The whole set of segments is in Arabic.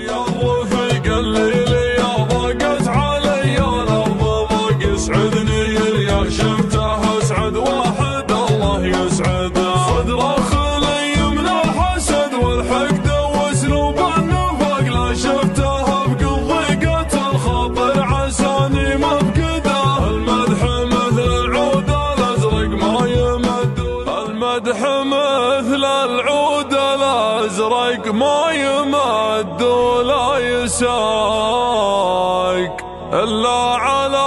يا الرفيق الليلي يا ضاقت علي الارض ضاق يسعدني اليا شفته اسعد واحد الله يسعده صدره خلي من الحسد والحقد واسلوب النفاق لا شفته بقضيقة الخاطر عساني مفقده المدح مثل العود الازرق ما يمد المدح مثل العود الازرق ما يمد ولا يساق الا على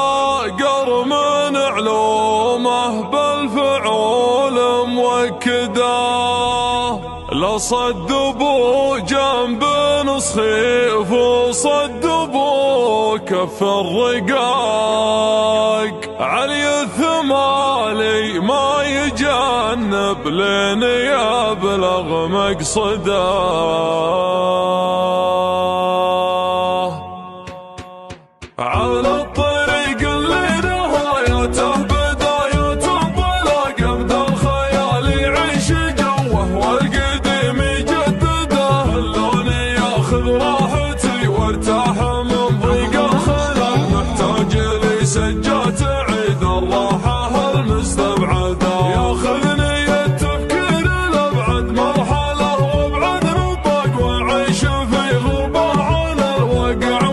قرم علومه بالفعول موكده لا صدبوا جنب نصخيف وصدبوا كف الرقاق علي الثمالي ما يجنب لين يبلغ مقصده على الطريق اللي نهايته بداية انطلاق ابدا الخيال يعيش جوه والقديم يجدده اللون ياخذ راحتي وارتاح من ضيق الخلل محتاج لي سجات عيد الراحة المستبعدة ياخذني التفكير لابعد مرحلة وابعد نطاق واعيش في غربة على الواقع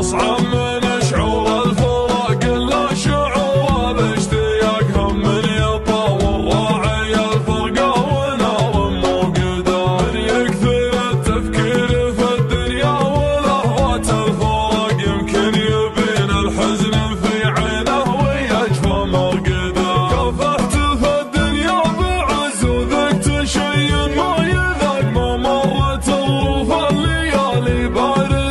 أصعب من شعور الفراق إلا شعور الاشتياق هم من يطاول راعي الفرقة ونار موقدة من يكثر التفكير في الدنيا ولهوات الفراق يمكن يبين الحزن في عينه ويجفى مرقده كافحت في الدنيا بعز وذقت شيء ما يذاق ما مرت الظروف الليالي باردة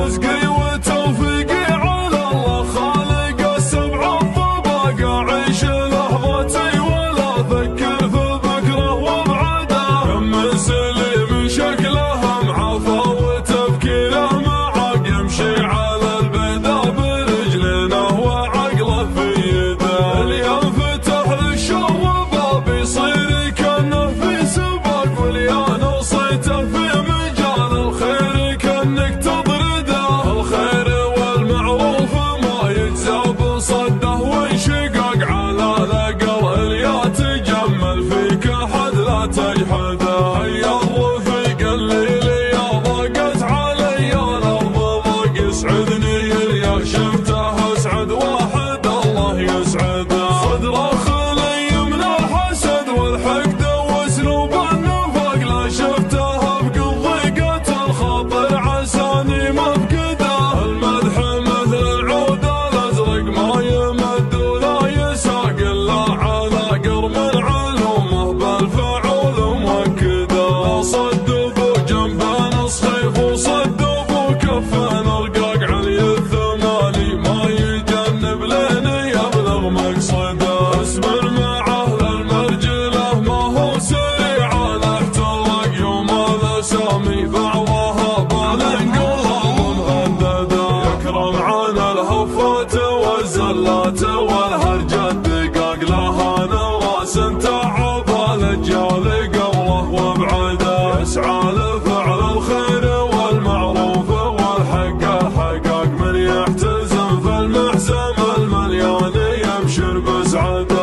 رزقي وتوفيقي على الله خالق السبع الطبق أعيش لحظتي ولا أفكر في بكرة وابعده كم من سليم شكله معافى وتفكيره معاق يمشي على البيضة برجلينه وعقله في يده اليوم فتح للشر باب يصير كأنه في سباق واليان وصيته في مجال الخير كأنك صده وانشقاق على الأقل اليا تجمل فيك أحد لا تجحده هيا الرفيق الليلي يا ضاقت علي الأرض ضاق يسعدني اليا شفته أسعد واحد الله يسعده صدره خلي من الحسد والحقد واسلوب النفاق لا شفته بقضيقة الخاطر عساني مفقده المدح مثل العود ما يمد ولا يساق إلا على قرم علومه بالفعول موكده صدبوا جنب نصخيف وصدبوا كف رقاق علي الثمالي ما يجنب لين يبلغ مقصده اصبر مع اهل المرجله ما هو سريع الاحتراق يوم الاسامي بعضها بالانقلها مهدده يكرم عن الهفات والزلات والهرجة الدقاق لها نواس تعب الأجيال قبله وابعده يسعى لفعل الخير والمعروف والحق الحقاق من يحتزم في المحزم المليان يبشر بسعده